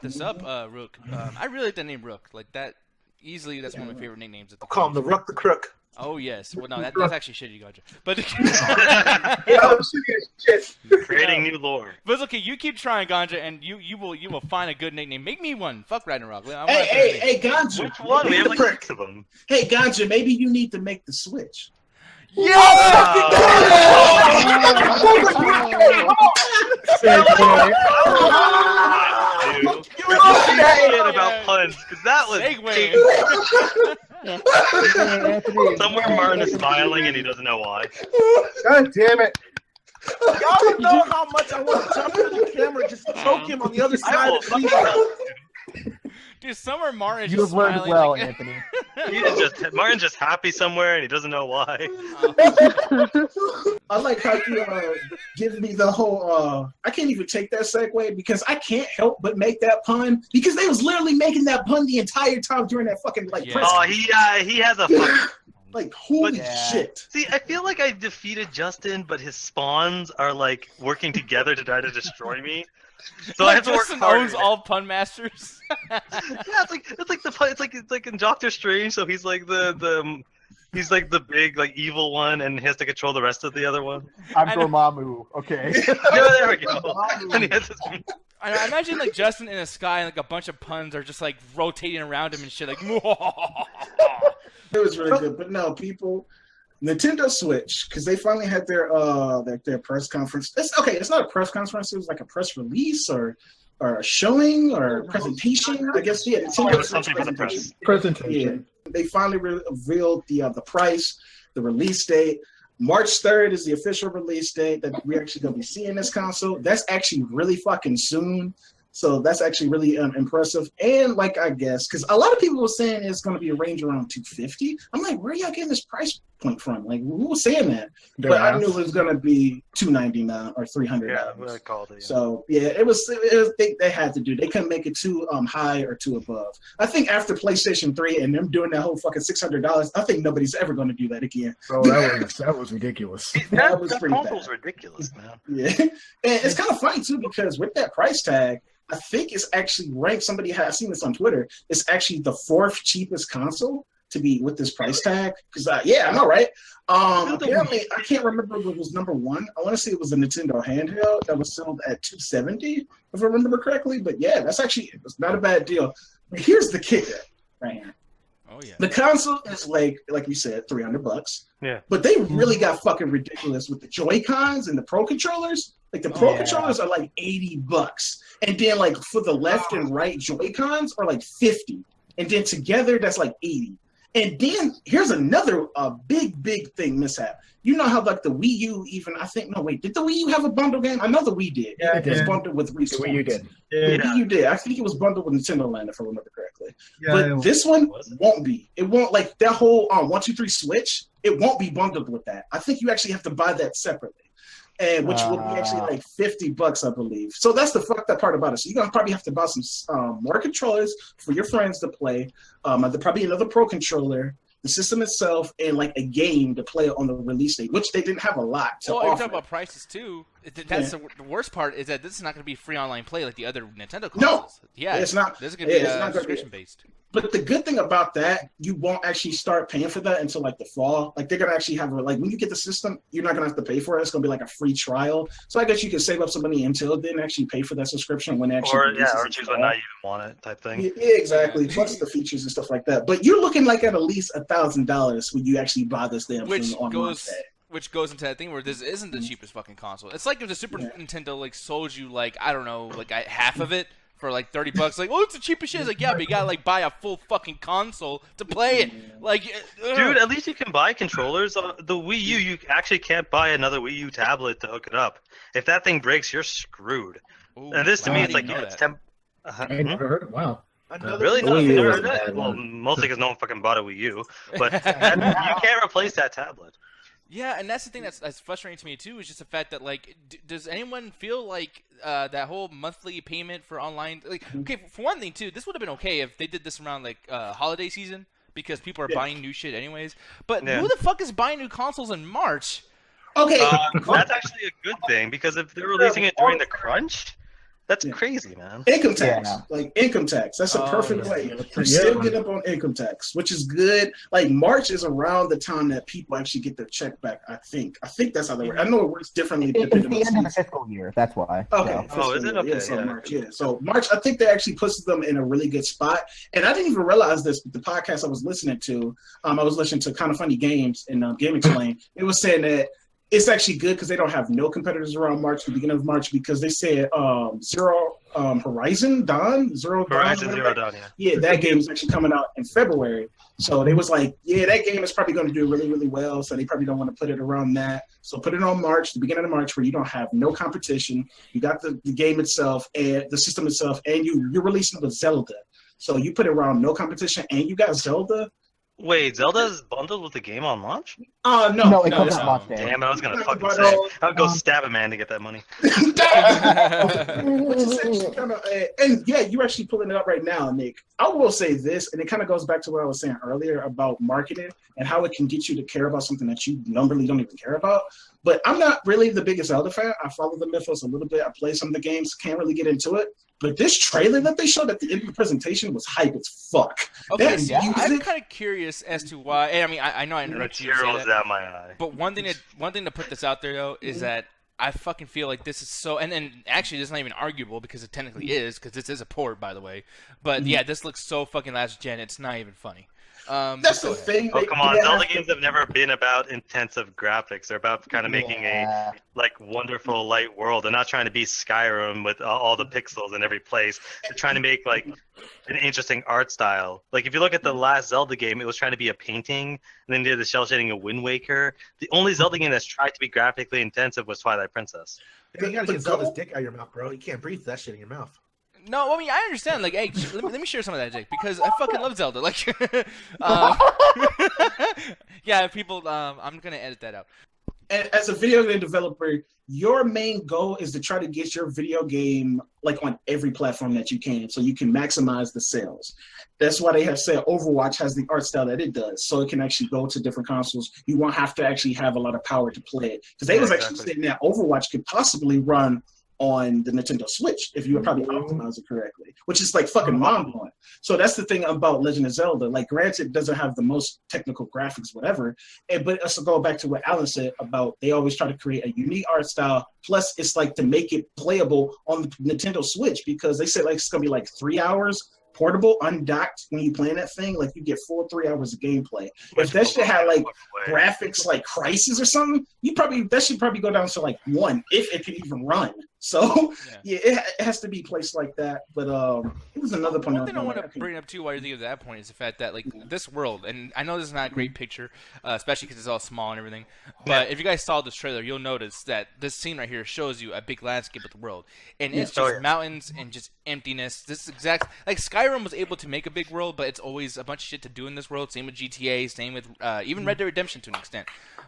this up, Rook. I really like the name Rook. Like that, easily. That's one of my favorite nicknames. Call him the Rook the Crook. Oh yes. Well, no, that's actually shitty, Gotcha. But Creating new lore. But it's okay. You keep trying, Ganja, and you will find a good nickname. Make me one. Fuck Ragnarok. Hey, Ganja. Which one? We have like 6 of them. Hey, Ganja, maybe you need to make the switch. Yeah. You were about puns because that was somewhere Martin is smiling and he doesn't know why. God damn it! Y'all don't know how much I want to jump into the camera and just choke him on the other side of the TV. Dude, somewhere Martin is You just have learned smiling, well, like... Anthony. Martin's just happy somewhere and he doesn't know why. I like how you give me the whole. I can't even take that segue because I can't help but make that pun because they was literally making that pun the entire time during that fucking press. Oh, he has a fucking. Like holy shit! See, I feel like I defeated Justin, but his spawns are like working together to try to destroy me. So I have to work Justin harder. owns all pun masters. Yeah, it's like in Doctor Strange. So he's like he's like the big like evil one, and he has to control the rest of the other one. I'm Dormammu. Okay. Yeah, there we go. And he has this... I imagine like Justin in the sky, and like a bunch of puns are just like rotating around him and shit. Like, it was really good, but no, people. Nintendo Switch, because they finally had their press conference. It's not a press conference. It was like a press release or a showing or a presentation. I guess Nintendo something for the press. Presentation. Yeah, they finally revealed the price, the release date. March 3rd is the official release date that we're actually going to be seeing this console. That's actually really fucking soon. So that's actually really impressive. And like, I guess, because a lot of people were saying it's going to be a range around $250. I'm like, where are y'all getting this price point from? Like, who was saying that? Yeah. But I knew it was going to be $299 or $300. Yeah, I called it. Yeah. So yeah, it was they had to do. They couldn't make it too high or too above. I think after PlayStation 3 and them doing that whole fucking $600, I think nobody's ever going to do that again. Oh, that was ridiculous. That was pretty console's bad. ridiculous, man. Yeah, and it's kind of funny too because with that price tag, I think it's actually ranked. I've seen this on Twitter. It's actually the 4th cheapest console to be with this price tag. Because I know, right? Apparently, I can't remember what was number 1. I want to say it was a Nintendo handheld that was sold at $270, if I remember correctly. But yeah, it's not a bad deal. But here's the kicker, right here. oh yeah. The console is like we said, $300. Yeah. But they really got fucking ridiculous with the Joy-Cons and the Pro controllers. Like the Pro controllers are like $80, and then like for the left and right Joy-Cons are like $50, and then together that's like $80. And then here's another big thing mishap. You know how like the Wii U even did the Wii U have a bundle game? I know the Wii did. Yeah, it was bundled with Wii. The Wii U did. The Wii U did. I think it was bundled with Nintendo Land if I remember correctly. Yeah, but this one won't be. It won't like that whole 1, 2, 3 Switch. It won't be bundled with that. I think you actually have to buy that separately. And which will be actually like $50, I believe. So that's the fucked up part about it. So you're gonna probably have to buy some more controllers for your friends to play. Probably another Pro controller, the system itself, and like a game to play on the release date, which they didn't have a lot to Well, you're offer. talking about prices too. That's the worst part is that this is not going to be free online play like the other Nintendo consoles. No, yeah, it's not. This is going to be subscription based. But the good thing about that, you won't actually start paying for that until like the fall. Like they're gonna actually have when you get the system, you're not gonna have to pay for it. It's gonna be like a free trial. So I guess you can save up some money until then actually pay for that subscription when it actually or choose when not even want it type thing. Yeah, exactly. Plus the features and stuff like that. But you're looking like at least $1,000 when you actually buy this damn thing on launch day. Which goes into that thing where this isn't the cheapest fucking console. It's like if the Super Nintendo like sold you like I don't know like half of it for like $30. Like, it's the cheapest shit. It's like, yeah, but you gotta like buy a full fucking console to play it. Like, dude, at least you can buy controllers. The Wii U, you actually can't buy another Wii U tablet to hook it up. If that thing breaks, you're screwed. Ooh, and this to me, it's like it's 10. I never heard. Wow. Really? No, Wii you U never was heard a that? bad Well, one. mostly because no one fucking bought a Wii U. But you can't replace that tablet. Yeah, and that's the thing that's frustrating to me too is just the fact that like, does anyone feel like that whole monthly payment for online? Like, okay, for one thing too, this would have been okay if they did this around like holiday season because people are buying new shit anyways. But who the fuck is buying new consoles in March? Okay, that's actually a good thing because if they're releasing it during the crunch, That's Yeah. crazy, man. Income tax, Yeah. like income tax. That's a Oh, perfect yeah. way. Yeah, You still get up on income tax, which is good. Like March is around the time that people actually get their check back. I think that's how they work. I know it works differently It's depending the on end of the season. fiscal year. That's why. Okay. So. Oh, is it? Yeah, Okay, so yeah. March, yeah. So March, I think that actually puts them in a really good spot. And I didn't even realize this, but the podcast I was listening to, I was listening to Kind of Funny Games and Game Explain. It was saying that it's actually good because they don't have no competitors around March, the beginning of March, because they said Horizon Zero Dawn, yeah. Yeah, that game is actually coming out in February. So they was like, yeah, that game is probably going to do really, really well. So they probably don't want to put it around that. So put it on March, the beginning of March, where you don't have no competition. You got the game itself and the system itself, and you're releasing with Zelda. So you put it around no competition, and you got Zelda. Wait, Zelda's bundled with the game on launch? No, it no, comes it's out not. launch day. Damn, I was gonna fucking But, say. I would go stab a man to get that money. Which is actually kind of, and yeah, you're actually pulling it up right now, Nick. I will say this, and it kind of goes back to what I was saying earlier about marketing and how it can get you to care about something that you normally don't even care about. But I'm not really the biggest Zelda fan. I follow the mythos a little bit. I play some of the games, can't really get into it. But this trailer that they showed at the end of the presentation was hype as fuck. Okay, That see, I'm music- kind of curious as to why. And I mean, I know I The interrupted you tear to say rolls that, down my eye. but one thing to put this out there though is that I fucking feel like this is so, and actually this is not even arguable because it technically is, because this is a port, by the way. But yeah, this looks so fucking last gen. It's not even funny. That's the go ahead. thing. Oh, they- come on. yeah, Zelda games have never been about intensive graphics. They're about kind of making a wonderful light world. They're not trying to be Skyrim with all the pixels in every place. They're trying to make like an interesting art style. Like if you look at the last Zelda game, it was trying to be a painting, and then they did the shell shading of Wind Waker. The only Zelda game that's tried to be graphically intensive was Twilight Princess. You gotta get Zelda's dick out of your mouth, bro. You can't breathe that shit in your mouth. No, I mean I understand. Like, hey, let me share some of that, Jake, because I fucking love Zelda. Like, yeah, people. I'm gonna edit that out. And as a video game developer, your main goal is to try to get your video game like on every platform that you can, so you can maximize the sales. That's why they have said Overwatch has the art style that it does, so it can actually go to different consoles. You won't have to actually have a lot of power to play it, because they was actually saying that Overwatch could possibly run on the Nintendo Switch if you would probably optimize it correctly, which is like fucking mind-blowing. So that's the thing about Legend of Zelda. Like, granted, it doesn't have the most technical graphics, whatever, but let's go back to what Alan said about they always try to create a unique art style. Plus, it's like to make it playable on the Nintendo Switch, because they said like it's gonna be like 3 hours portable, undocked when you playing that thing. Like you get full 3 hours of gameplay. If that shit had like graphics like Crisis or something, that should probably go down to like 1 if it could even run. So yeah, it has to be placed like that. But it was another point. One thing I want to bring up too while you're thinking of that point is the fact that like this world, and I know this is not a great picture, especially because it's all small and everything. But if you guys saw this trailer, you'll notice that this scene right here shows you a big landscape of the world, and it's just mountains and just emptiness. This is exact like Skyrim was able to make a big world, but it's always a bunch of shit to do in this world. Same with GTA, same with even Red Dead Redemption to an extent.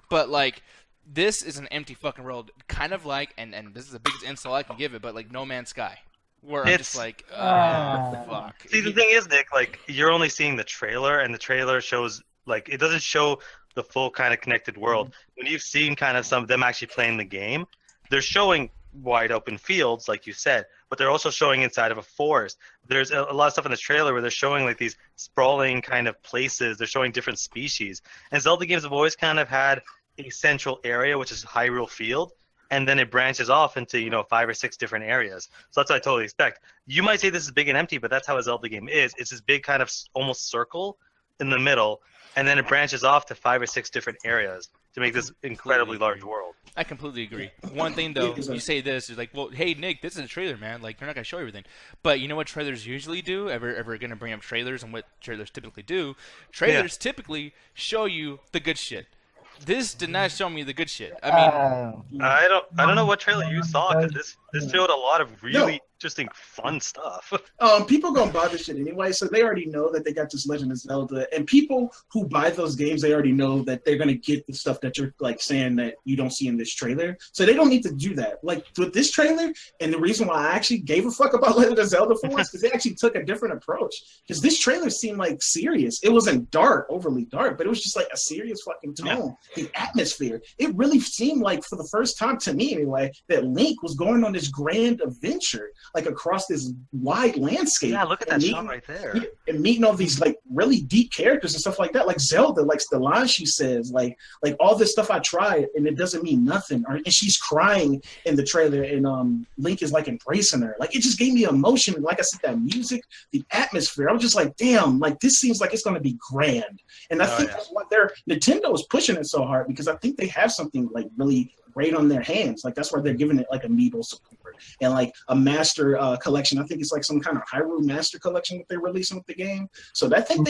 But like, this is an empty fucking world, kind of like, and this is the biggest insult I can give it, but like No Man's Sky, where I'm just like, fuck. See, the thing is, Nick, like, you're only seeing the trailer, and the trailer shows, like, it doesn't show the full kind of connected world. When you've seen kind of some of them actually playing the game, they're showing wide open fields, like you said, but they're also showing inside of a forest. There's a lot of stuff in the trailer where they're showing like these sprawling kind of places. They're showing different species. And Zelda games have always kind of had a central area, which is Hyrule Field, and then it branches off into 5 or 6 different areas. So that's what I totally expect. You might say this is big and empty, but that's how a Zelda game is. It's this big kind of almost circle in the middle, and then it branches off to 5 or 6 different areas to make this incredibly large world. I completely agree. One thing though, you say this is like, well, hey Nick, this is a trailer, man. Like, they're not gonna show everything. But you know what trailers usually do? Ever gonna bring up trailers and what trailers typically do? Trailers typically show you the good shit. This did not show me the good shit. I mean, I don't know what trailer you saw, because this showed a lot of really interesting, fun stuff. People gonna buy this shit anyway, so they already know that they got this Legend of Zelda. And people who buy those games, they already know that they're gonna get the stuff that you're like saying that you don't see in this trailer. So they don't need to do that. Like with this trailer, and the reason why I actually gave a fuck about Legend of Zelda for is because they actually took a different approach. Because this trailer seemed like serious. It wasn't dark, overly dark, but it was just like a serious fucking tone. The atmosphere. It really seemed like, for the first time to me anyway, that Link was going on this grand adventure. like across this wide landscape. Yeah, look at that shot right there. And meeting all these like really deep characters and stuff like that, like Zelda, like the line she says, like all this stuff I tried and it doesn't mean nothing. And she's crying in the trailer, and Link is like embracing her. Like it just gave me emotion. And like I said, that music, the atmosphere. I was just like, damn, like this seems like it's gonna be grand. And I think that's what Nintendo is pushing it so hard, because I think they have something like really great on their hands. Like that's why they're giving it like amiibo support and like a master collection. I think it's like some kind of Hyrule Master Collection that they're releasing with the game. So I think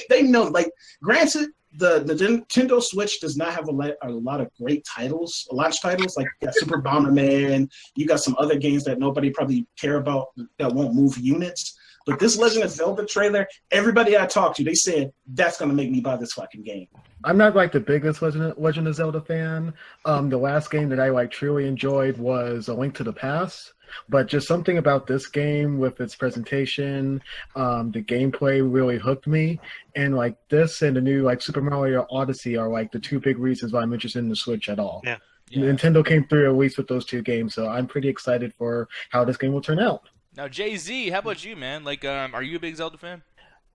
they know. Like, granted, the Nintendo Switch does not have a lot of great titles, launch titles. Like you got Super Bomberman, you got some other games that nobody probably care about that won't move units. But this Legend of Zelda trailer, everybody I talked to, they said that's gonna make me buy this fucking game. I'm not like the biggest Legend of Zelda fan. The last game that I like truly enjoyed was A Link to the Past. But just something about this game with its presentation, the gameplay really hooked me. And like this and the new like Super Mario Odyssey are like the two big reasons why I'm interested in the Switch at all. Yeah. Nintendo came through at least with those two games, so I'm pretty excited for how this game will turn out. Now, Jay-Z, how about you, man? Like, are you a big Zelda fan?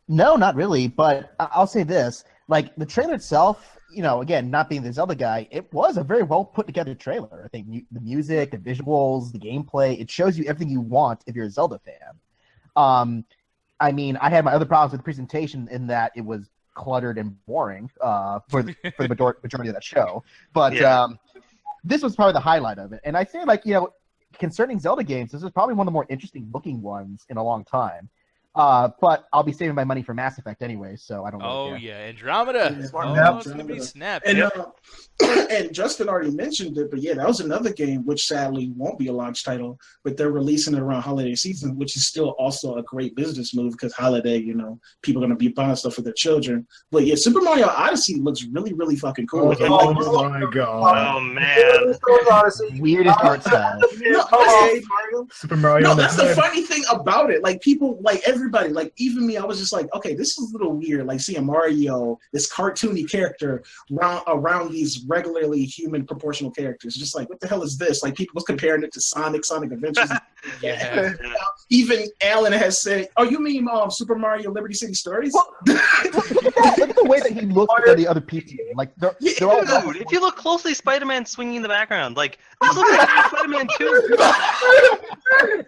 No, not really. But I'll say this: like the trailer itself, again, not being the Zelda guy, it was a very well put together trailer. I think the music, the visuals, the gameplay, it shows you everything you want if you're a Zelda fan. I mean, I had my other problems with the presentation in that it was cluttered and boring for the majority of that show. But this was probably the highlight of it. And I say, like, concerning Zelda games, this is probably one of the more interesting looking ones in a long time. But I'll be saving my money for Mass Effect anyway, so I don't really care. Yeah, Andromeda. Yeah, It's gonna be Snap. And Justin already mentioned it, but yeah, that was another game which sadly won't be a launch title, but they're releasing it around holiday season, which is still also a great business move because holiday, people are gonna be buying stuff for their children. But yeah, Super Mario Odyssey looks really, really fucking cool. Oh my god! Oh man, Weirdest art style. Super Mario. No, that's the funny thing about it. Like people, like everybody, like even me, I was just like, okay, this is a little weird. Like seeing Mario, this cartoony character, around these regularly human proportional characters. Just like, what the hell is this? Like people was comparing it to Sonic Adventures. Even Alan has said, "Oh, you mean Super Mario Liberty City Stories?" Well, look at the way that he looks at the other people. Like they're all. Dude, if you look closely, Spider-Man swinging in the background. Like this looks like Spider-Man 2.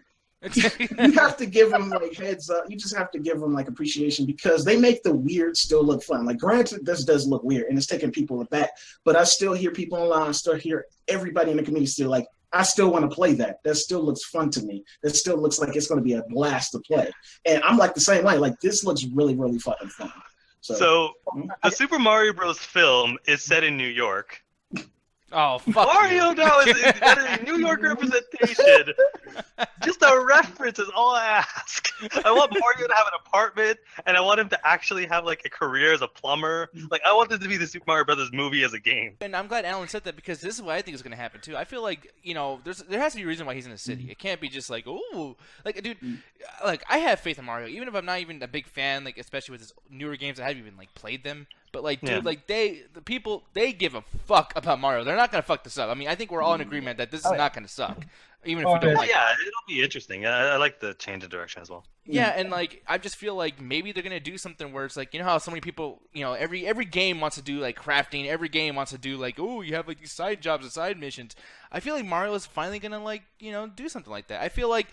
You have to give them like heads up. You just have to give them like appreciation because they make the weird still look fun. Like granted, this does look weird and it's taking people aback, but I still hear people online, I still hear everybody in the community still like, I still want to play that. That still looks fun to me. That still looks like it's going to be a blast to play. And I'm like the same way. Like this looks really, really fucking fun. So the Super Mario Bros. Film is set in New York. Oh, fuck Mario now is a New York representation. Just a reference is all I ask. I want Mario to have an apartment, and I want him to actually have like a career as a plumber. Like I want this to be the Super Mario Brothers movie as a game. And I'm glad Alan said that because this is what I think is going to happen too. I feel like there has to be a reason why he's in the city. It can't be just like like dude, like I have faith in Mario, even if I'm not even a big fan. Like especially with his newer games, I haven't even like played them. But like, dude, like the people give a fuck about Mario. They're not gonna fuck this up. I mean, I think we're all in agreement that this is not gonna suck, even if we don't like. Yeah, it'll be interesting. I like the change of direction as well. Yeah, and like I just feel like maybe they're gonna do something where it's like how so many people every game wants to do like crafting. Every game wants to do like you have like these side jobs and side missions. I feel like Mario is finally gonna like do something like that. I feel like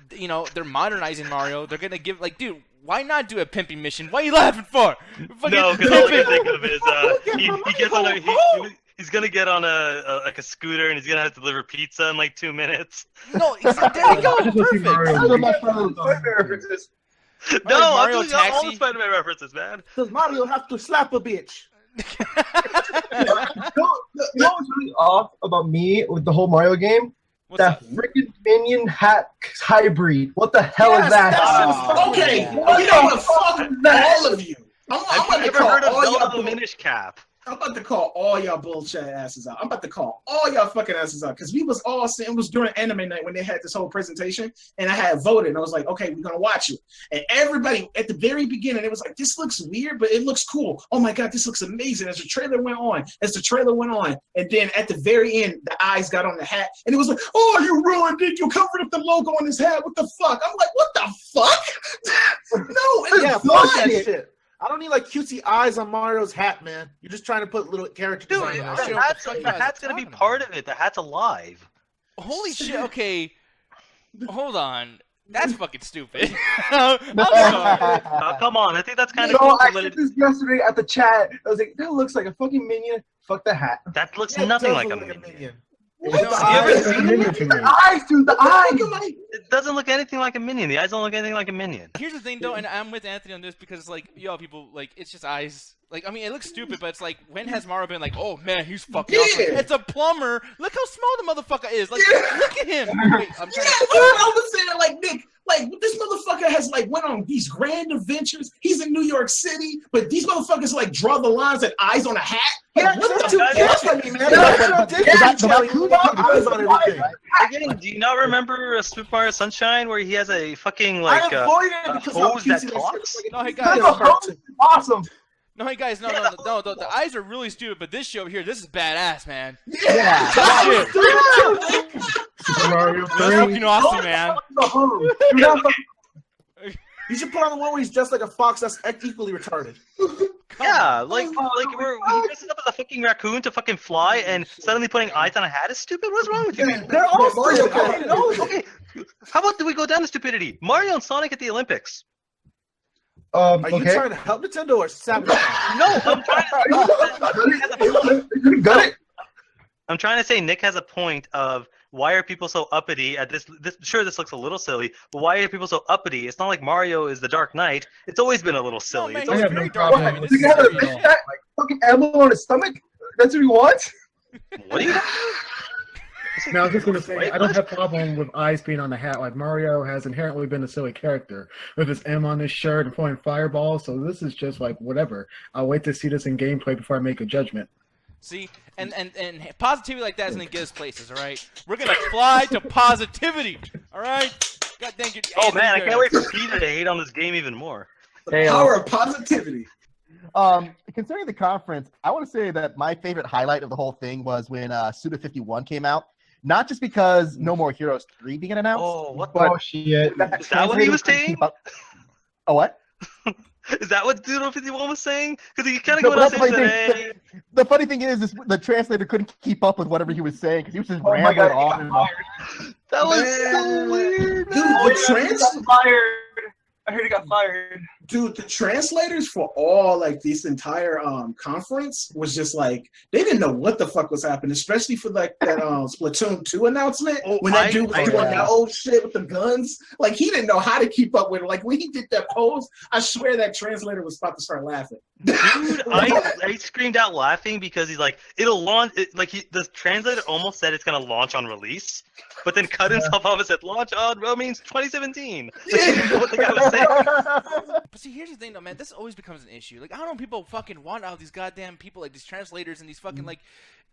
they're modernizing Mario. They're gonna give like dude. Why not do a pimping mission? What are you laughing for? No, because all I can think of is he gets on he's gonna get on a scooter and he's gonna have to deliver pizza in like 2 minutes. No, there you go, perfect. No, I'm doing all the Spider-Man references, man. Does Mario have to slap a bitch? You know what's really off about me with the whole Mario game? That freaking minion hat hybrid. What the hell is that? Okay, you know what? Fuck all of you. Have you ever heard of Zelda the Minish Cap? I'm about to call all y'all bullshit asses out. I'm about to call all y'all fucking asses out because we was all saying it was during anime night when they had this whole presentation, and I had voted, and I was like, okay, we're gonna watch it. And everybody at the very beginning, it was like, this looks weird, but it looks cool. Oh my god, this looks amazing. As the trailer went on, and then at the very end, the eyes got on the hat, and it was like, oh, you ruined it. You covered up the logo on his hat. What the fuck? I'm like, what the fuck? No, it's Yeah, fuck that shit. I don't need like cutesy eyes on Mario's hat, man. You're just trying to put little character Dude, design on that shit. the hat's gonna be part of it. The hat's alive. Holy shit! Okay, hold on. That's fucking stupid. I'm sorry. Come on, I think that's kind of No, cool. I said this yesterday at the chat. I was like, that looks like a fucking minion. Fuck the hat. That looks It nothing does like a look minion. What? No, The I eyes? It's a minion to me. The eyes, dude. The eyes. It doesn't look anything like a minion. The eyes don't look anything like a minion. Here's the thing, though, and I'm with Anthony on this because it's like, yo, people, like, it's just eyes. Like, I mean, it looks stupid, but it's like, when has Mario been like, oh man, he's fucking awesome. Yeah. It's a plumber. Look how small the motherfucker is. Like, look at him. Wait, I'm trying Yeah, I was saying, like, Nick, like, this motherfucker has, like, went on these grand adventures. He's in New York City, but these motherfuckers, like, draw the lines at eyes on a hat. Like, what the That's fuck? what I mean, man. That's ridiculous. Yeah, You got eyes on everything. Again, do you not remember Super Mario Sunshine where he has a fucking I like avoided it because how hose that cutesy talks? shit. No, hey, That's guys. a cartoon. Awesome. No, hey guys, no, the eyes are really stupid, but this shit over here, this is badass, man. Yeah. Shit. Super Mario That's 3. fucking awesome, man. The hose. Dude, that's the- You should put on the one where he's just like a fox that's equally retarded. Yeah, like we're dressing up as a fucking raccoon to fucking fly, and suddenly putting eyes on a hat is stupid. What's wrong with you? They're all Mario stupid. I Kart. know. Okay, how about do we go down to stupidity? Mario and Sonic at the Olympics. Are you okay. trying to help Nintendo or sabotage? No, I'm trying to. Got it. I'm trying to say Nick has a point of why are people so uppity at this? Sure, this looks a little silly, but why are people so uppity? It's not like Mario is the Dark Knight. It's always been a little silly. man, It's I always have very no dark. problem I mean, with this You is got very- that fucking ammo on his stomach? That's what he wants? what do you? Now, I was just going to say, I don't have a problem with eyes being on the hat. Like, Mario has inherently been a silly character with his M on his shirt and throwing fireballs, so this is just like, whatever. I'll wait to see this in gameplay before I make a judgment. See, and positivity like that is gonna get us places, all right? We're gonna fly to positivity, all right? God dang it. Oh man, I can't wait for Peter to hate on this game even more. The power of positivity. Concerning the conference, I want to say that my favorite highlight of the whole thing was when Suda 51 came out. Not just because No More Heroes 3 being announced. Oh, what? But Oh, shit. Is that what he was saying? Oh, what? Is that what Doodle 51 was saying? Because he kind of No, going on but that's saying the funny today. The funny thing is the translator couldn't keep up with whatever he was saying because he was just Oh my rambling God, on and on. That was Man. so weird. Dude, the fired. I heard he got fired. Dude, the translators for all like this entire conference was just like they didn't know what the fuck was happening, especially for like that Splatoon 2 announcement when that dude was doing that old shit with the guns. Like he didn't know how to keep up with it. Like when he did that pose, I swear that translator was about to start laughing. Dude, I screamed out laughing because he's like, it'll launch. The translator almost said it's gonna launch on release, but then cut himself off and said launch on means 2017. Like, he didn't know what the guy was saying. But see, here's the thing, though, man. This always becomes an issue. Like, I don't know, people fucking want out these goddamn people, like these translators and these fucking like,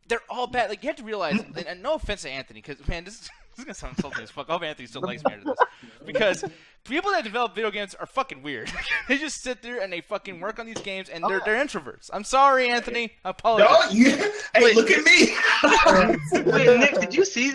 they're all bad. Like, you have to realize, and no offense to Anthony, because man, this is gonna sound insulting as fuck. I hope Anthony still likes me after this, because people that develop video games are fucking weird. They just sit there and they fucking work on these games, and they're introverts. I'm sorry, Anthony. I apologize. No, hey, Wait, look at me. Wait, Nick, did you see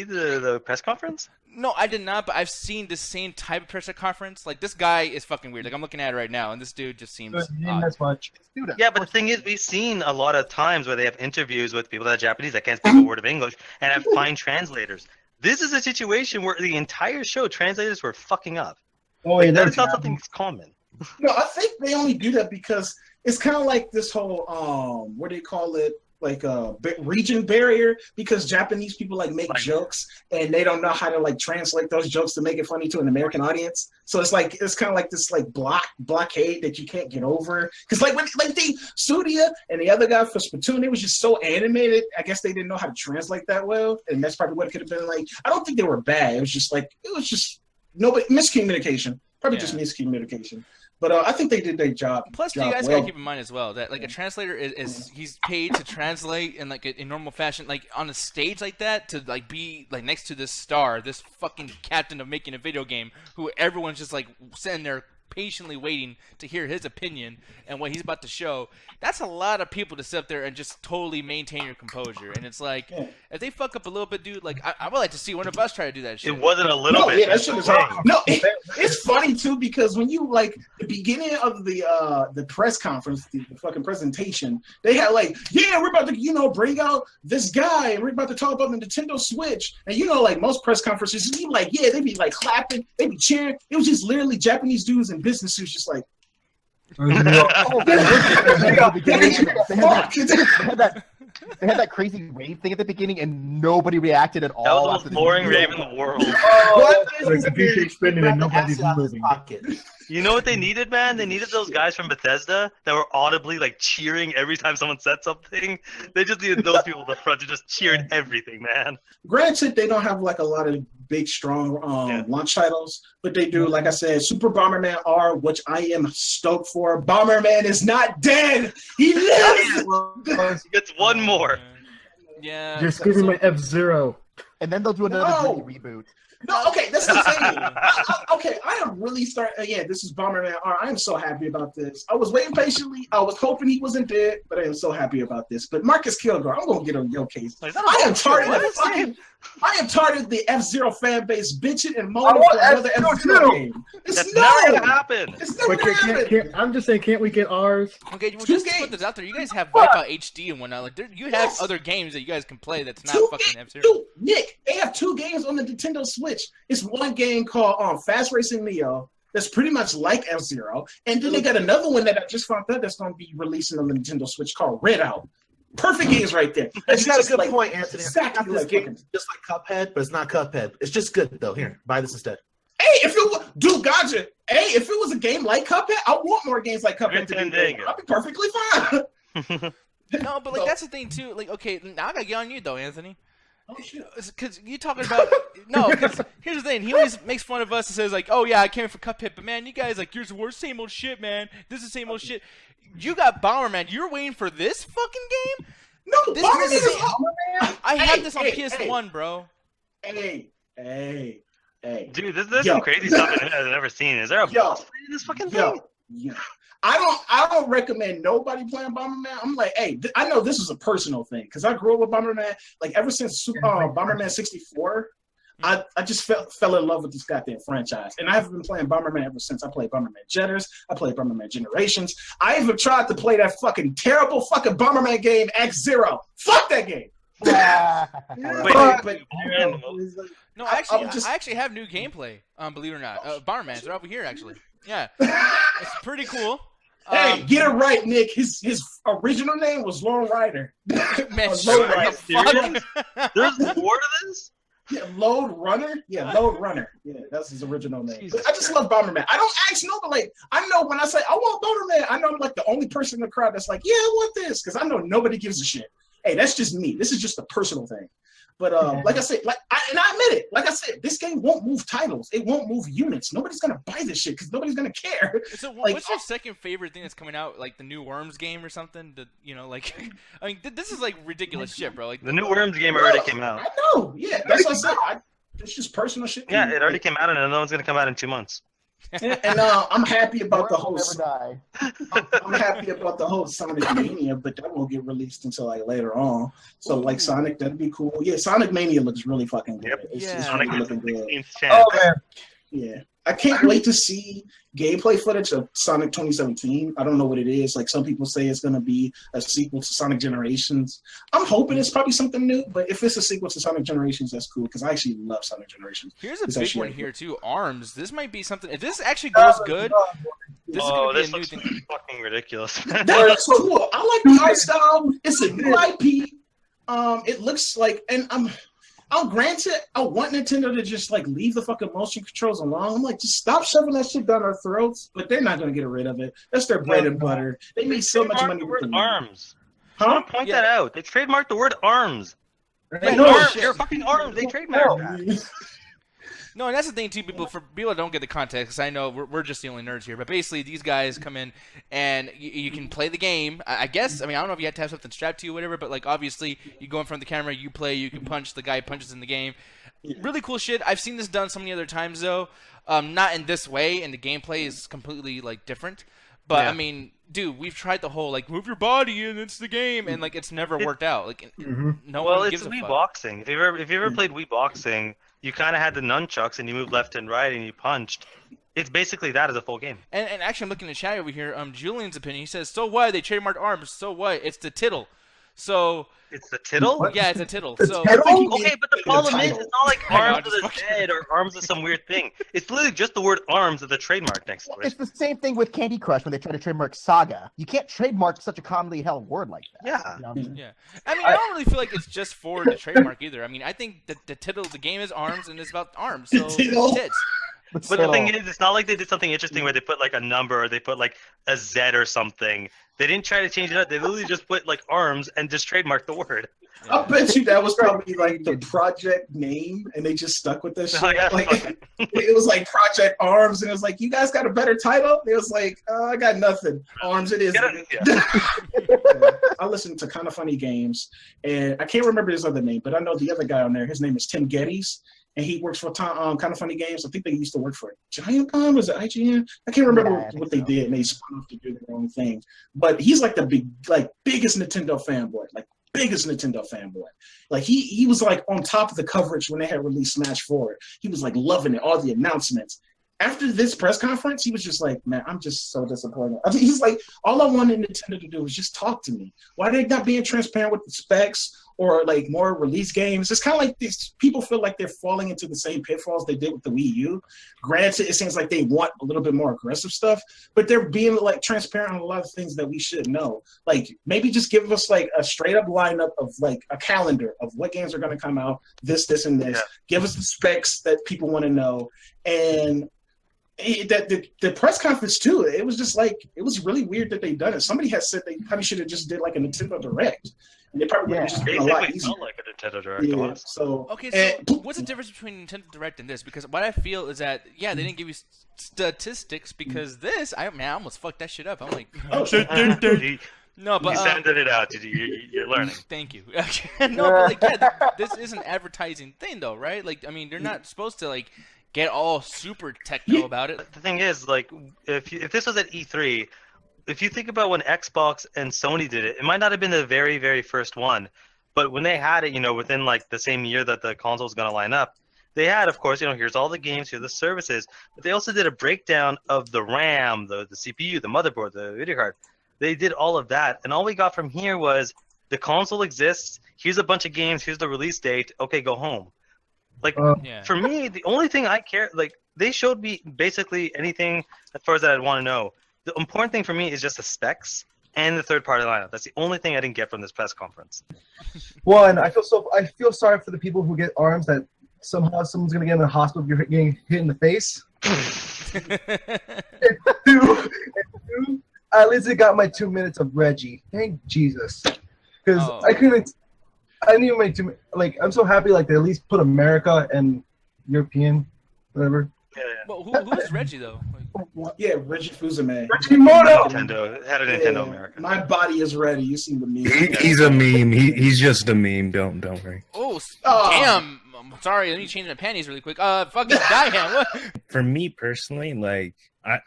the press conference? No, I did not, but I've seen the same type of press conference. Like, this guy is fucking weird. Like, I'm looking at it right now, and this dude just seems odd. As much. Yeah, but the thing is, we've seen a lot of times where they have interviews with people that are Japanese that can't speak a word of English and have fine translators. This is a situation where the entire show translators were fucking up. Oh, yeah, That that's is not something that's common. No, I think they only do that because it's kind of like this whole what do you call it? Like a region barrier, because Japanese people like make jokes and they don't know how to like translate those jokes to make it funny to an American audience. So it's like it's kind of like this like blockade that you can't get over. Because like when like Sudia and the other guy for Splatoon, they was just so animated. I guess they didn't know how to translate that well, and that's probably what it could have been like. I don't think they were bad. It was just nobody miscommunication. Probably just miscommunication. But I think they did their job. Plus, you guys gotta keep in mind as well that like a translator is he's paid to translate in like in normal fashion, like on a stage like that, to like be like next to this star, this fucking captain of making a video game, who everyone's just like sitting there patiently waiting to hear his opinion and what he's about to show. That's a lot of people to sit up there and just totally maintain your composure. And it's like, if they fuck up a little bit, dude, like I would like to see one of us try to do that shit. It wasn't a little bit. Yeah, that shit is hard. No, it's funny too because when you like the beginning of the press conference, the fucking presentation, they had like, yeah, we're about to bring out this guy and we're about to talk about the Nintendo Switch. And like most press conferences, you like, yeah, they be like clapping, they be cheering. It was just literally Japanese dudes in business suits just like. They had that crazy rave thing at the beginning, and nobody reacted at all. That was the most boring rave in the world. Spinning and nobody's moving. You know what they needed, man? They needed those guys from Bethesda that were audibly like cheering every time someone said something. They just needed those people in the front to just cheer at everything, man. Granted, they don't have like a lot of big, strong launch titles, but they do, like I said, Super Bomberman R, which I am stoked for. Bomberman is not dead. He lives. He gets one more. Yeah. Just give me my F-Zero. And then they'll do another reboot. No, okay, that's the thing. I am really starting. This is Bomberman R. I am so happy about this. I was waiting patiently. I was hoping he wasn't dead, but I am so happy about this. But Marcus Kilgore, I'm gonna get on your case. I am tired of the F-Zero fan base bitching and moaning for another F-Zero game. That's never gonna happen. It's never gonna happen. I'm just saying, can't we get ours? Okay, well, just to put this out there, you guys have Wipeout HD and whatnot. Like, you have other games that you guys can play that's not fucking F-Zero. Dude, Nick, they have 2 games on the Nintendo Switch. It's one game called Fast Racing Neo that's pretty much like F-Zero, and then they got another one that I just found out that's going to be releasing on the Nintendo Switch called Redout. Perfect games right there. You got a good point, Anthony. Exactly this game just like Cuphead, but it's not Cuphead. It's just good though. Here, buy this instead. Hey, if it was a game like Cuphead, I want more games like Cuphead to be there. I'll be perfectly fine. No, but like that's the thing too. Like, okay, now I gotta get on you though, Anthony. Because you talking about because here's the thing. He always makes fun of us and says like, "Oh yeah, I came for Cuphead," but man, you guys like, "You're the worst, same old shit, man. This is the same old shit." You got Bomberman. You're waiting for this fucking game? No, this is Bomberman. I have this on PS1, bro. Hey. Dude, there's some crazy stuff I've never seen. Is there a boss fight in this fucking thing? I don't recommend nobody playing Bomberman. I'm like, hey, I know this is a personal thing because I grew up with Bomberman. Like ever since Bomberman 64, I just fell in love with this goddamn franchise, and I have been playing Bomberman ever since. I played Bomberman Jetters. I played Bomberman Generations. I even tried to play that fucking terrible fucking Bomberman game X-Zero. Fuck that game. No, I actually have new gameplay. Believe it or not, Bomberman, they're over here actually. Yeah, it's pretty cool. Hey, get it right, Nick. His original name was Lone Rider. Man, there's more to this? Yeah, Load Runner. Yeah, Load Runner. Yeah, that's his original name. But I just love Bomberman. I don't ask nobody. I know when I say I want Bomberman, I know I'm like the only person in the crowd that's like, yeah, I want this, because I know nobody gives a shit. Hey, that's just me. This is just a personal thing. But like I said, I admit it. Like I said, this game won't move titles. It won't move units. Nobody's gonna buy this shit because nobody's gonna care. So, what's your second favorite thing that's coming out? Like the new Worms game or something? I mean, this is like ridiculous shit, bro. Like the new Worms game already came out. I know. Yeah, that's what I said. It's just personal shit. Yeah, it already came out, and another one's gonna come out in 2 months. And I'm happy about the whole. I'm happy about the whole Sonic Mania, but that won't get released until like later on. So like Sonic, that'd be cool. Yeah, Sonic Mania looks really fucking good. Yep. It's Sonic really looking good. Oh man. Yeah, I can't wait to see gameplay footage of Sonic 2017. I don't know what it is. Like some people say it's gonna be a sequel to Sonic Generations. I'm hoping it's probably something new, but if it's a sequel to Sonic Generations, that's cool because I actually love Sonic Generations. Here's a big one here too. ARMS. This might be something. If this actually goes good, this is gonna be a new thing. Fucking ridiculous. That's cool. I like the art style. It's a new IP. It looks like, and I'll grant it. I want Nintendo to just like leave the fucking motion controls alone. I'm like, just stop shoving that shit down our throats. But they're not gonna get rid of it. That's their bread and butter. They make so much money with the ARMS. Huh? Point that out. They trademarked the word ARMS. No, they're fucking ARMS. They trademarked that. No, and that's the thing too. For people that don't get the context, because I know we're just the only nerds here. But basically, these guys come in and you can play the game. I guess. I mean, I don't know if you had to have something strapped to you or whatever. But like, obviously, you go in front of the camera, you play, you can punch. The guy punches in the game. Really cool shit. I've seen this done so many other times though. Not in this way, and the gameplay is completely like different. But I mean, dude, we've tried the whole like move your body and it's the game, and like it's never worked out. Like, no one gives a fuck. Well, it's Wii Boxing. If you ever played Wii Boxing, you kind of had the nunchucks and you moved left and right and you punched. It's basically that as a full game. And actually, I'm looking at the chat over here. Julian's opinion. He says, "So what? They trademarked arms. So what? It's the tittle." So. It's the tittle? Yeah, it's a tittle. So okay, but the problem is, it's not like arms of the dead or arms of some weird thing. It's literally just the word arms of the trademark next to it. It's the same thing with Candy Crush when they try to trademark Saga. You can't trademark such a commonly held word like that. Yeah. You know? Yeah. I mean, I don't really feel like it's just for the trademark either. I mean, I think that the game is arms and it's about arms. So tits. But the thing is, it's not like they did something interesting where they put like a number or they put like a Z or something. They didn't try to change it up. They literally just put like arms and just trademarked the word. I bet you that was probably like the project name, and they just stuck with this shit. Oh, yeah, like, it was like Project Arms, and it was like, you guys got a better title? It was like, I got nothing. Arms it is. Yeah. I listen to Kind of Funny Games, and I can't remember his other name, but I know the other guy on there. His name is Tim Geddes. And he works for Kind of Funny Games. I think they used to work for Giant Bomb. Was it IGN? I can't remember what they did. And they spun off to do their own thing. But he's like the biggest Nintendo fanboy. Like biggest Nintendo fanboy. Like he was like on top of the coverage when they had released Smash 4. He was like loving it, all the announcements. After this press conference, he was just like, man, I'm just so disappointed. I mean, he's like, all I wanted Nintendo to do was just talk to me. Why are they not being transparent with the specs or like more release games? It's kind of like these people feel like they're falling into the same pitfalls they did with the Wii U. Granted, it seems like they want a little bit more aggressive stuff, but they're being like transparent on a lot of things that we should know. Like maybe just give us like a straight up lineup of like a calendar of what games are going to come out, this, and this. Yeah. Give us the specs that people want to know. And the press conference too, it was just like, it was really weird that they done it. Somebody had said they probably should have just did like a Nintendo Direct, and they probably would have just been a lot easier. Felt like a Nintendo Direct. Yeah, so what's the difference between Nintendo Direct and this? Because what I feel is that they didn't give you statistics, because this, I almost fucked that shit up. I'm like, no, but you sounded it out. You're learning. Thank you. No, but like, this is an advertising thing though, right? Like, I mean, they're not supposed to like get all super techno about it. The thing is, like, if this was at E3, if you think about when Xbox and Sony did it, it might not have been the very, very first one, but when they had it, within like the same year that the console was going to line up, they had, of course, here's all the games, here's the services, but they also did a breakdown of the RAM, the CPU, the motherboard, the video card. They did all of that, and all we got from here was the console exists, here's a bunch of games, here's the release date, okay, go home. Like, for me, the only thing I care, like, they showed me basically anything as far as that I'd want to know. The important thing for me is just the specs and the third-party lineup. That's the only thing I didn't get from this press conference. Well, and I feel sorry for the people who get arms that somehow someone's going to get in the hospital if you're getting hit in the face. and two, I at least got my 2 minutes of Reggie. Thank Jesus. Because I didn't even make too. Like, I'm so happy. Like, they at least put America and European, whatever. Yeah. Well, who's Reggie though? Yeah, Reggie Fils-Aimé. Reggie Moto. Nintendo had a Nintendo America. My body is ready. You seen the meme? He's a meme. He's just a meme. Don't worry. Oh, damn! I'm sorry. Let me change my panties really quick. Fucking Diane. What? For me personally, like,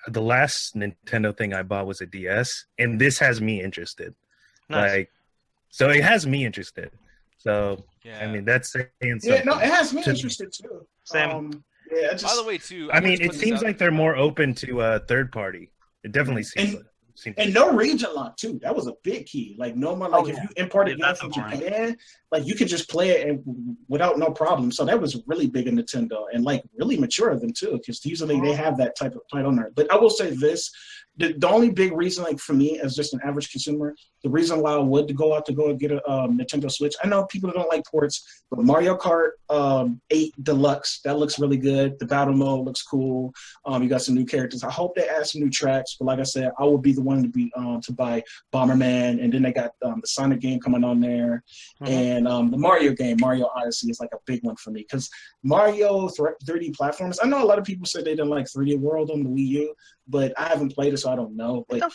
the last Nintendo thing I bought was a DS, and this has me interested. Nice. Like, so it has me interested. So, I mean, that's saying something. Yeah, no, it has me interested too. Same. Yeah, By the way, too. I mean, it seems like they're more open to third party. It definitely seems. And no region lock too. That was a big key. Like no more. Like if you import a game from Japan, like you could just play it and without no problem. So that was really big in Nintendo and like really mature of them too, because usually they have that type of title on there. But I will say this: the only big reason, like for me as just an average consumer, the reason why I would go out to go and get a Nintendo Switch. I know people don't like ports, but Mario Kart 8 Deluxe, that looks really good. The battle mode looks cool. You got some new characters. I hope they add some new tracks. But like I said, I would be the one to buy Bomberman, and then they got the Sonic game coming on there, and the Mario game, Mario Odyssey, is like a big one for me because Mario 3D platformers. I know a lot of people say they didn't like 3D World on the Wii U, but I haven't played it, so I don't know. But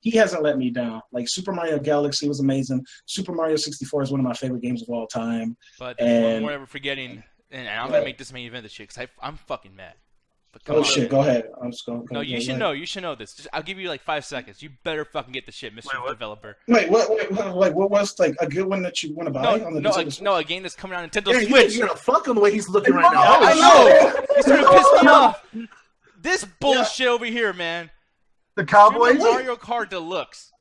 he hasn't let me down. Like Super Mario Galaxy was amazing. Super Mario 64 is one of my favorite games of all time. But one more we're forgetting, and I'm gonna make this main event this year because I'm fucking mad. But shit, go ahead. I'm just going. No, you should know. You should know this. I'll give you like 5 seconds. You better fucking get the shit, Mr. Developer. Wait, what was like a good one that you want to buy on the Nintendo Switch? No, a game that's coming out on Nintendo Switch. You're gonna fuck him the way he's looking right now. I know. He's trying to piss me off. This bullshit over here, man. The Cowboys? Mario Kart Deluxe.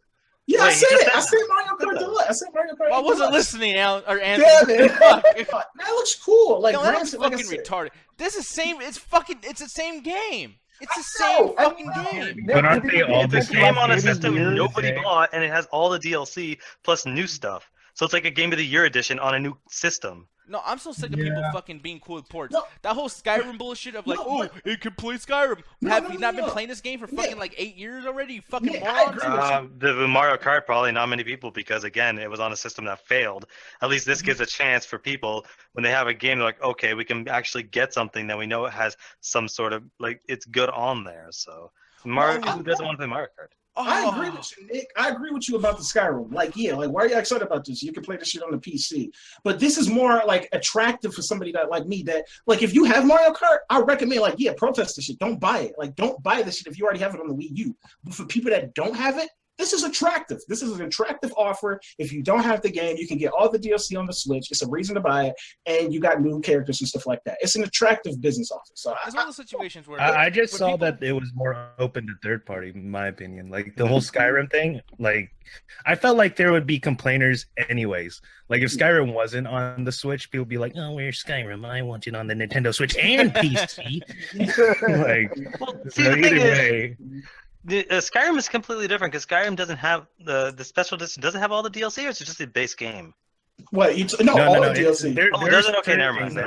Yeah, I said it. I said Mario Kart Deluxe. I said Mario Kart. I wasn't listening, Anthony. Damn it. That looks cool. Like, no, that's fucking retarded. This is same. It's the same game. It's the same fucking game. But aren't they all the This same? game on a system nobody bought, and it has all the DLC plus new stuff. So it's like a Game of the Year edition on a new system. No, I'm so sick of people fucking being cool with ports. No. That whole Skyrim bullshit of like, it can play Skyrim. Have you not been playing this game for fucking like 8 years already? You fucking morons. The Mario Kart, probably not many people because, again, it was on a system that failed. At least this gives a chance for people when they have a game, they're like, okay, we can actually get something that we know it has some sort of, like, it's good on there. So, Mario, who doesn't want to play Mario Kart? I agree with you, Nick. I agree with you about the Skyrim. Like, why are you excited about this? You can play this shit on the PC. But this is more, like, attractive for somebody that like me that, like, if you have Mario Kart, I recommend, like, protest this shit. Don't buy it. Like, don't buy this shit if you already have it on the Wii U. But for people that don't have it, this is attractive. This is an attractive offer. If you don't have the game, you can get all the DLC on the Switch. It's a reason to buy it, and you got new characters and stuff like that. It's an attractive business offer. So it's one of those situations where I just saw that it was more open to third party, in my opinion. Like the whole Skyrim thing, like I felt like there would be complainers anyways. Like if Skyrim wasn't on the Switch, people would be like, "Oh, where's Skyrim? I want it on the Nintendo Switch and PC." Like, well, see, the thing is, Skyrim is completely different because Skyrim doesn't have the special edition. Doesn't have all the DLC, or it's just a base game. What? No, DLC. Doesn't. Okay, never mind.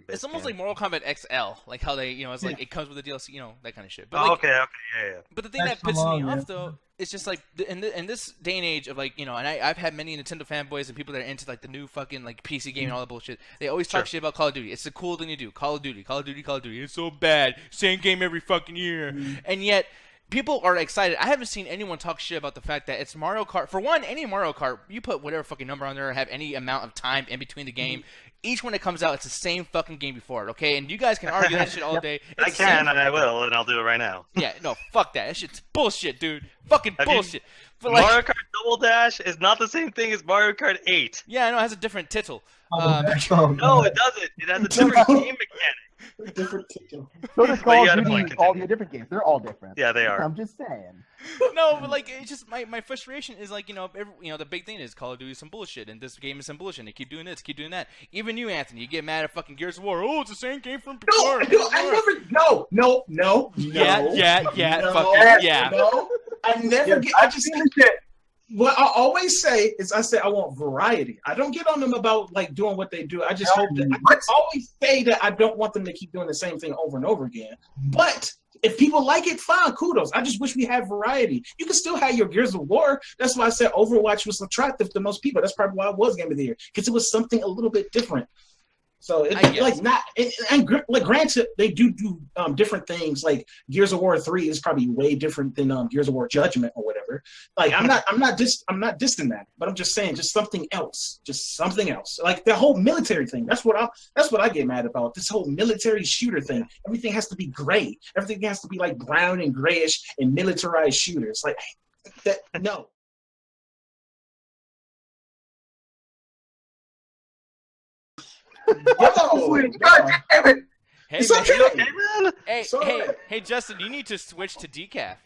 It's almost like Mortal Kombat XL, like how they, it's like it comes with the DLC, that kind of shit. But okay, yeah. But the thing that pisses me off though, it's just like in this day and age of like and I've had many Nintendo fanboys and people that are into like the new fucking like PC game and all that bullshit. They always talk shit about Call of Duty. It's the cool thing to do. Call of Duty. It's so bad. Same game every fucking year, and yet. People are excited. I haven't seen anyone talk shit about the fact that it's Mario Kart. For one, any Mario Kart, you put whatever fucking number on there and have any amount of time in between the game. Each one that comes out, it's the same fucking game before it, okay? And you guys can argue that shit all day. I can, and I will, and I'll do it right now. Yeah, no, fuck that. That shit's bullshit, dude. Fucking bullshit. But Mario Kart Double Dash is not the same thing as Mario Kart 8. Yeah, I know. It has a different title. No, it doesn't. It has a different game mechanic. Different title. So does Call of Duty, all the different games. They're all different. Yeah, they are. I'm just saying. No, but like it's just my frustration is like the big thing is Call of Duty is some bullshit and this game is some bullshit. And they keep doing this, keep doing that. Even you, Anthony, you get mad at fucking Gears of War. Oh, it's the same game from before. No, I never get. I just what I always say is I want variety. I don't get on them about like doing what they do. I just hope that I always say that I don't want them to keep doing the same thing over and over again. But if people like it, fine, kudos. I just wish we had variety. You can still have your Gears of War. That's why I said Overwatch was attractive to most people. That's probably why it was Game of the Year because it was something a little bit different. So it's like not, and like granted, they do different things. Like Gears of War 3 is probably way different than Gears of War Judgment or whatever. Like I'm not dissing that, but I'm just saying just something else. Like the whole military thing. That's what I get mad about. This whole military shooter thing. Everything has to be gray. Everything has to be like brown and grayish and militarized shooters. Like that. No. Oh, God damn it! Hey, Justin, you need to switch to decaf.